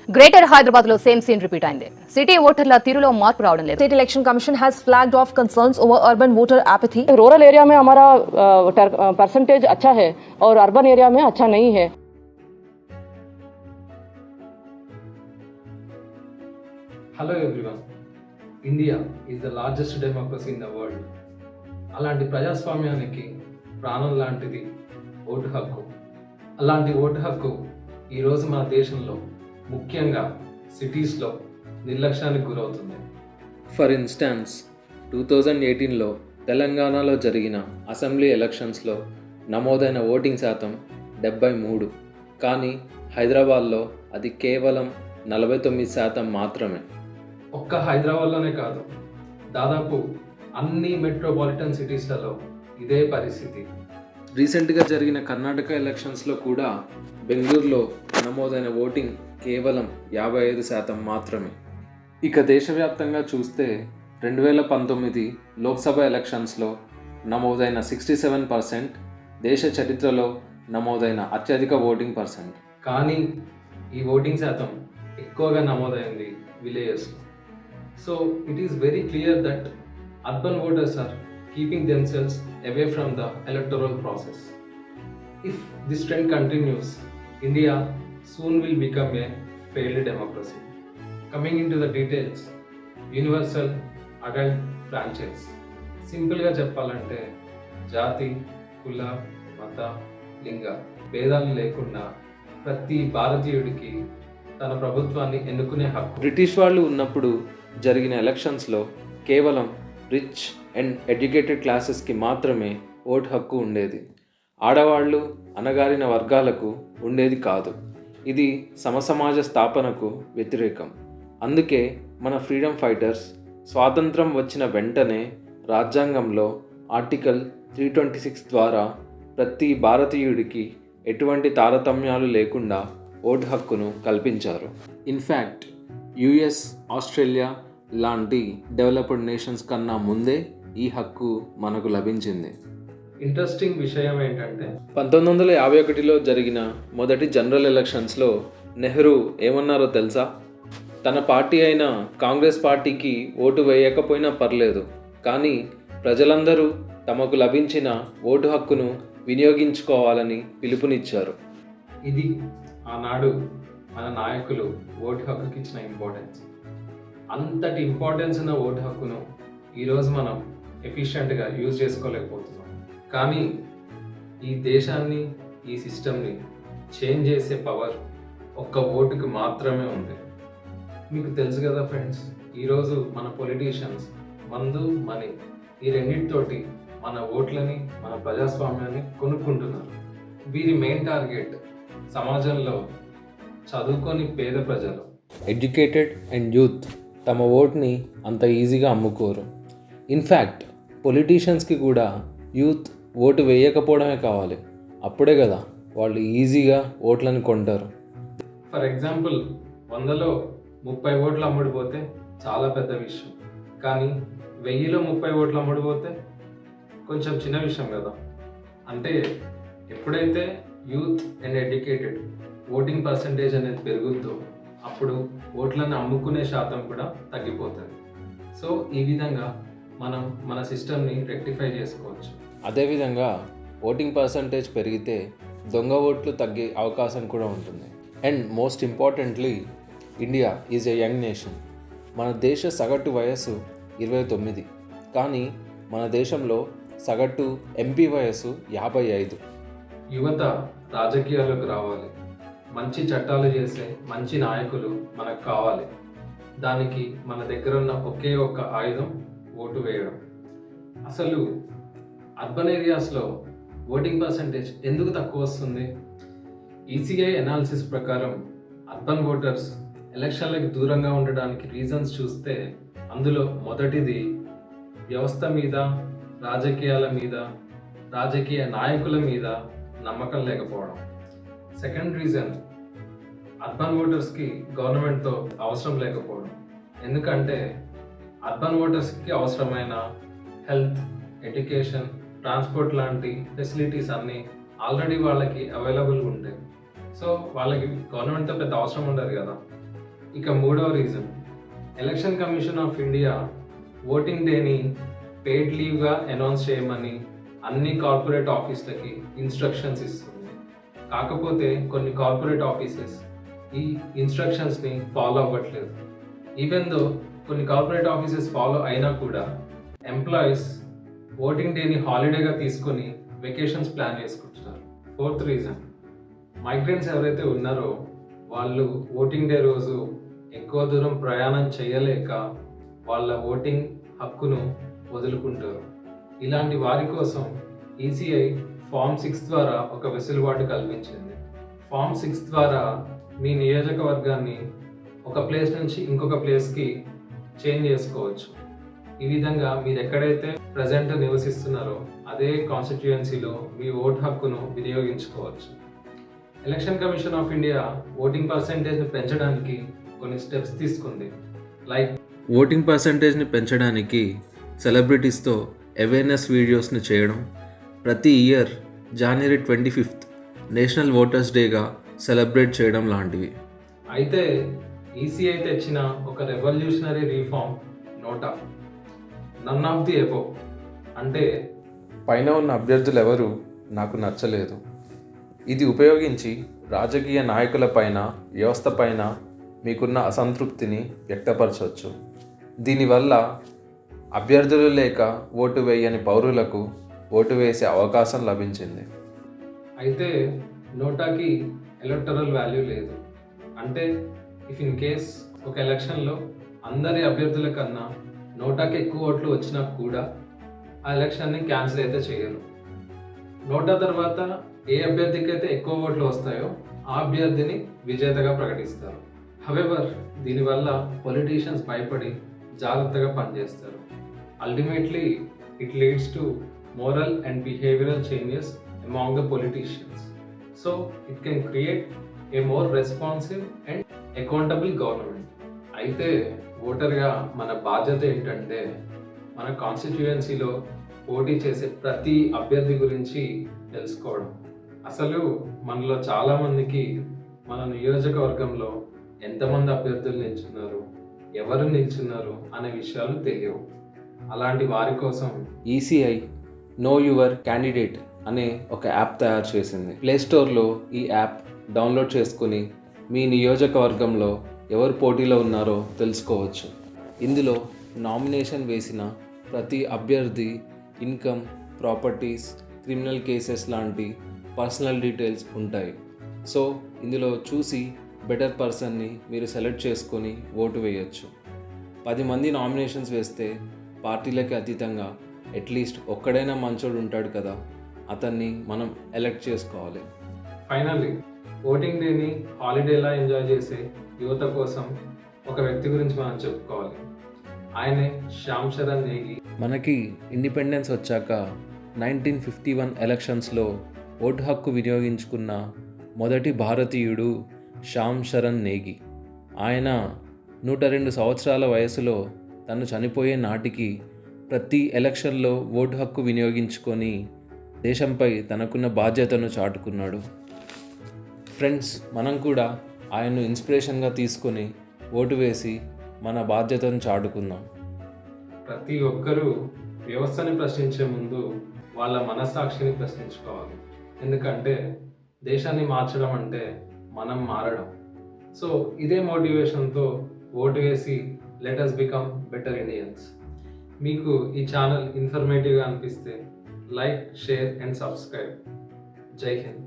Greater Hyderabad లో same scene repeat అయింది. City ఓటర్ల తీరులో మార్పు రావడం లేదు. State Election Commission has flagged off concerns over urban voter apathy. Rural area में हमारा परसेंटेज अच्छा है और अर्बन एरिया में अच्छा नहीं है. Hello everyone. India is the largest democracy in the world. అలాంటి ప్రజాస్వామ్యానికి ప్రాణం లాంటిది ఓటు హక్కు. అలాంటి ఓటు హక్కు ఈరోజు మన దేశంలో ముఖ్యంగా సిటీస్లో నిర్లక్ష్యానికి గురవుతుంది. ఫర్ ఇన్స్టాన్స్ 2018లో తెలంగాణలో జరిగిన అసెంబ్లీ ఎలక్షన్స్లో నమోదైన ఓటింగ్ శాతం 73, కానీ హైదరాబాద్లో అది కేవలం 49% మాత్రమే. ఒక్క హైదరాబాద్లోనే కాదు, దాదాపు అన్ని మెట్రోపాలిటన్ సిటీస్లలో ఇదే పరిస్థితి. రీసెంట్గా జరిగిన కర్ణాటక ఎలక్షన్స్లో కూడా బెంగళూరులో నమోదైన ఓటింగ్ కేవలం 55% మాత్రమే. ఇక దేశవ్యాప్తంగా చూస్తే 2019 లోక్సభ ఎలక్షన్స్లో నమోదైన 67% దేశ చరిత్రలో నమోదైన అత్యధిక ఓటింగ్ పర్సెంట్. కానీ ఈ ఓటింగ్ శాతం ఎక్కువగా నమోదైంది విలేజెస్లో. So it is very clear that urban voters are keeping themselves away from the electoral process. If this trend continues, India soon will become a failed democracy. Coming into the details, universal adult franchise. సింపుల్గా చెప్పాలంటే జాతి, కుల, మత, లింగ భేదాలు లేకుండా ప్రతి భారతీయుడికి తన ప్రభుత్వాన్ని ఎన్నుకునే హక్కు. బ్రిటిష్ వాళ్ళు ఉన్నప్పుడు జరిగిన ఎలక్షన్స్లో కేవలం రిచ్ అండ్ ఎడ్యుకేటెడ్ క్లాసెస్కి మాత్రమే ఓటు హక్కు ఉండేది. ఆడవాళ్ళు, అణగారిన వర్గాలకు ఉండేది కాదు. ఇది సమసమాజ స్థాపనకు వ్యతిరేకం. అందుకే మన ఫ్రీడమ్ ఫైటర్స్ స్వాతంత్రం వచ్చిన వెంటనే రాజ్యాంగంలో ఆర్టికల్ 326 ద్వారా ప్రతి భారతీయుడికి ఎటువంటి తారతమ్యాలు లేకుండా ఓటు హక్కును కల్పించారు. ఇన్ఫ్యాక్ట్ యుఎస్, ఆస్ట్రేలియా లాంటి డెవలప్డ్ నేషన్స్ కన్నా ముందే ఈ హక్కు మనకు లభించింది. ఇంట్రెస్టింగ్ విషయం ఏంటంటే 1951లో జరిగిన మొదటి జనరల్ ఎలక్షన్స్లో నెహ్రూ ఏమన్నారో తెలుసా? తన పార్టీ అయిన కాంగ్రెస్ పార్టీకి ఓటు వేయకపోయినా పర్లేదు, కానీ ప్రజలందరూ తమకు లభించిన ఓటు హక్కును వినియోగించుకోవాలని పిలుపునిచ్చారు. ఇది ఆనాడు మన నాయకులు ఓటు హక్కుకి ఇచ్చిన ఇంపార్టెన్స్. అంతటి ఇంపార్టెన్స్ ఉన్న ఓటు హక్కును ఈరోజు మనం ఎఫిషియెంట్గా యూజ్ చేసుకోలేకపోతున్నాం. కానీ ఈ దేశాన్ని, ఈ సిస్టమ్ని చేంజ్ చేసే పవర్ ఒక్క ఓటుకు మాత్రమే ఉంది. మీకు తెలుసు కదా ఫ్రెండ్స్, ఈరోజు మన పొలిటీషియన్స్ మందు, మనీ ఈ రెండింటితోటి మన ఓట్లని, మన ప్రజాస్వామ్యాన్ని కొనుక్కుంటున్నారు. వీరి మెయిన్ టార్గెట్ సమాజంలో చదువుకొని పేద ప్రజలు. ఎడ్యుకేటెడ్ అండ్ యూత్ తమ ఓట్ని అంత ఈజీగా అమ్ముకోరు. ఇన్ఫ్యాక్ట్ పొలిటీషియన్స్కి కూడా యూత్ ఓటు వేయకపోవడమే కావాలి, అప్పుడే కదా వాళ్ళు ఈజీగా ఓట్లను కొంటారు. ఫర్ ఎగ్జాంపుల్, 100లో 30 ఓట్లు అమ్ముడిపోతే చాలా పెద్ద విషయం, కానీ 1000లో 30 ఓట్లు అమ్ముడిపోతే కొంచెం చిన్న విషయం కదా. అంటే ఎప్పుడైతే youth and educated voting percentage అనేది పెరుగుద్దో అప్పుడు ఓట్లను అమ్ముకునే శాతం కూడా తగ్గిపోతుంది. సో ఈ విధంగా మనం మన సిస్టమ్ని రెక్టిఫై చేసుకోవచ్చు. అదేవిధంగా ఓటింగ్ పర్సంటేజ్ పెరిగితే దొంగ ఓట్లు తగ్గే అవకాశం కూడా ఉంటుంది. And most importantly, India is a young nation. మన దేశ సగటు వయస్సు 29, కానీ మన దేశంలో సగటు ఎంపీ వయస్సు 55. యువత రాజకీయాలకు రావాలి, మంచి చట్టాలు చేసే మంచి నాయకులు మనకు కావాలి. దానికి మన దగ్గర ఉన్న ఒకే ఒక్క ఆయుధం ఓటు వేయడం. అసలు అర్బన్ ఏరియాస్లో ఓటింగ్ పర్సంటేజ్ ఎందుకు తక్కువ వస్తుంది? ఈసీఐ అనాలిసిస్ ప్రకారం అర్బన్ ఓటర్స్ ఎలక్షన్లకు దూరంగా ఉండడానికి రీజన్స్ చూస్తే అందులో మొదటిది వ్యవస్థ మీద, రాజకీయాల మీద, రాజకీయ నాయకుల మీద నమ్మకం లేకపోవడం. సెకండ్ రీజన్ అర్బన్ ఓటర్స్కి గవర్నమెంట్తో అవసరం లేకపోవడం. ఎందుకంటే అర్బన్ ఓటర్స్కి అవసరమైన హెల్త్, ఎడ్యుకేషన్, ట్రాన్స్పోర్ట్ లాంటి ఫెసిలిటీస్ అన్నీ ఆల్రెడీ వాళ్ళకి అవైలబుల్గా ఉంటాయి. సో వాళ్ళకి గవర్నమెంట్తో పెద్ద అవసరం ఉండదు కదా. ఇక మూడవ reason, election commission of India voting డేని పెయిడ్ లీవ్గా అనౌన్స్ చేయమని అన్ని కార్పొరేట్ ఆఫీసులకి ఇన్స్ట్రక్షన్స్ ఇస్తుంది. కాకపోతే కొన్ని కార్పొరేట్ ఆఫీసెస్ ఈ ఇన్స్ట్రక్షన్స్ని ఫాలో అవ్వట్లేదు. ఈవెన్ దో కొన్ని కార్పొరేట్ ఆఫీసెస్ ఫాలో అయినా కూడా ఎంప్లాయీస్ ఓటింగ్ డేని హాలిడేగా తీసుకొని వెకేషన్స్ ప్లాన్ చేసుకుంటున్నారు. ఫోర్త్ రీజన్, మైగ్రెంట్స్ ఎవరైతే ఉన్నారో వాళ్ళు ఓటింగ్ డే రోజు ఎక్కువ దూరం ప్రయాణం చేయలేక వాళ్ళ ఓటింగ్ హక్కును వదులుకుంటారు. ఇలాంటి వారి కోసం ఈసీఐ ఫామ్ 6 ద్వారా ఒక వెసులుబాటు కల్పించింది. ఫామ్ 6 ద్వారా మీ నియోజకవర్గాన్ని ఒక ప్లేస్ నుంచి ఇంకొక ప్లేస్కి చేంజ్ చేసుకోవచ్చు. ఈ విధంగా మీరు ఎక్కడైతే ప్రజెంట్ నివసిస్తున్నారో అదే కాన్స్టిట్యుయెన్సీలో మీ ఓటు హక్కును వినియోగించుకోవచ్చు. Election commission of India voting పర్సెంటేజ్ని పెంచడానికి కొన్ని స్టెప్స్ తీసుకుంది. లైక్ ఓటింగ్ పర్సంటేజ్ని పెంచడానికి సెలబ్రిటీస్తో అవేర్నెస్ వీడియోస్ని చేయడం, ప్రతి year January 25th national voters డేగా సెలబ్రేట్ చేయడం లాంటివి. అయితే ఈసీఐ తెచ్చిన ఒక revolutionary reform NOTA, none of the above, అంటే పైన ఉన్న అభ్యర్థులు ఎవరు నాకు నచ్చలేదు. ఇది ఉపయోగించి రాజకీయ నాయకుల పైన, వ్యవస్థ పైన మీకున్న అసంతృప్తిని వ్యక్తపరచవచ్చు. దీనివల్ల అభ్యర్థులు లేక ఓటు వేయని పౌరులకు ఓటు వేసే అవకాశం లభించింది. అయితే నోటాకి ఎలక్టరల్ వాల్యూ లేదు. అంటే ఇఫ్ ఇన్ కేస్ ఒక ఎలక్షన్లో అందరి అభ్యర్థుల కన్నా నోటాకి ఎక్కువ ఓట్లు వచ్చినా కూడా ఆ ఎలక్షన్ని క్యాన్సిల్ అయితే చేయరు. నోటా తర్వాత ఏ అభ్యర్థికి అయితే ఎక్కువ ఓట్లు వస్తాయో ఆ అభ్యర్థిని విజేతగా ప్రకటిస్తారు. హవెవర్ దీనివల్ల పొలిటీషియన్స్ భయపడి జాగ్రత్తగా పనిచేస్తారు. Ultimately it leads to moral and behavioral changes among the politicians. So it can create a more responsive and accountable government. అయితే ఓటర్గా మన బాధ్యత ఏంటంటే మన కాన్స్టిట్యుయెన్సీలో పోటీ చేసే ప్రతి అభ్యర్థి గురించి తెలుసుకోవడం. అసలు మనలో చాలామందికి మన నియోజకవర్గంలో ఎంతమంది అభ్యర్థులు నిల్చున్నారు, ఎవరు నిల్చున్నారు అనే విషయాలు తెలియవు. అలాంటి వారి కోసం ఈసీఐ నో యువర్ క్యాండిడేట్ అనే ఒక యాప్ తయారు చేసింది. ప్లేస్టోర్లో ఈ యాప్ డౌన్లోడ్ చేసుకుని మీ నియోజకవర్గంలో ఎవరు పోటీలో ఉన్నారో తెలుసుకోవచ్చు. ఇందులో నామినేషన్ వేసిన ప్రతి అభ్యర్థి ఇన్కమ్, ప్రాపర్టీస్, క్రిమినల్ కేసెస్ లాంటి పర్సనల్ డీటెయిల్స్ ఉంటాయి. సో ఇందులో చూసి బెటర్ పర్సన్ని మీరు సెలెక్ట్ చేసుకొని ఓటు వేయచ్చు. 10 మంది నామినేషన్స్ వేస్తే పార్టీలకి అతీతంగా అట్లీస్ట్ ఒక్కడైనా మంచోడు ఉంటాడు కదా, అతన్ని మనం ఎలెక్ట్ చేసుకోవాలి. ఫైనల్లీ ఓటింగ్ డేని హాలిడేలా ఎంజాయ్ చేసే యువత కోసం ఒక వ్యక్తి గురించి మనం చెప్పుకోవాలి. ఆయనే శ్యామ్ చరణ్ నేగి. మనకి ఇండిపెండెన్స్ వచ్చాక 1951 ఎలక్షన్స్లో ఓటు హక్కు వినియోగించుకున్న మొదటి భారతీయుడు శ్యామ్ చరణ్ నేగి. ఆయన 102 సంవత్సరాల వయసులో తను చనిపోయే నాటికి ప్రతి ఎలక్షన్లో ఓటు హక్కు వినియోగించుకొని దేశంపై తనకున్న బాధ్యతను చాటుకున్నాడు. ఫ్రెండ్స్, మనం కూడా ఆయన్ను ఇన్స్పిరేషన్గా తీసుకొని ఓటు వేసి మన బాధ్యతను చాటుకుందాం. ప్రతి ఒక్కరూ వ్యవస్థని ప్రశ్నించే ముందు వాళ్ళ మనస్సాక్షిని ప్రశ్నించుకోవాలి. ఎందుకంటే దేశాన్ని మార్చడం అంటే మనం మారడం. సో ఇదే మోటివేషన్తో ఓటు వేసి let us become better Indians. మీకు ఈ ఛానల్ ఇన్ఫర్మేటివ్గా అనిపిస్తే లైక్, షేర్ అండ్ సబ్స్క్రైబ్. జై హింద్.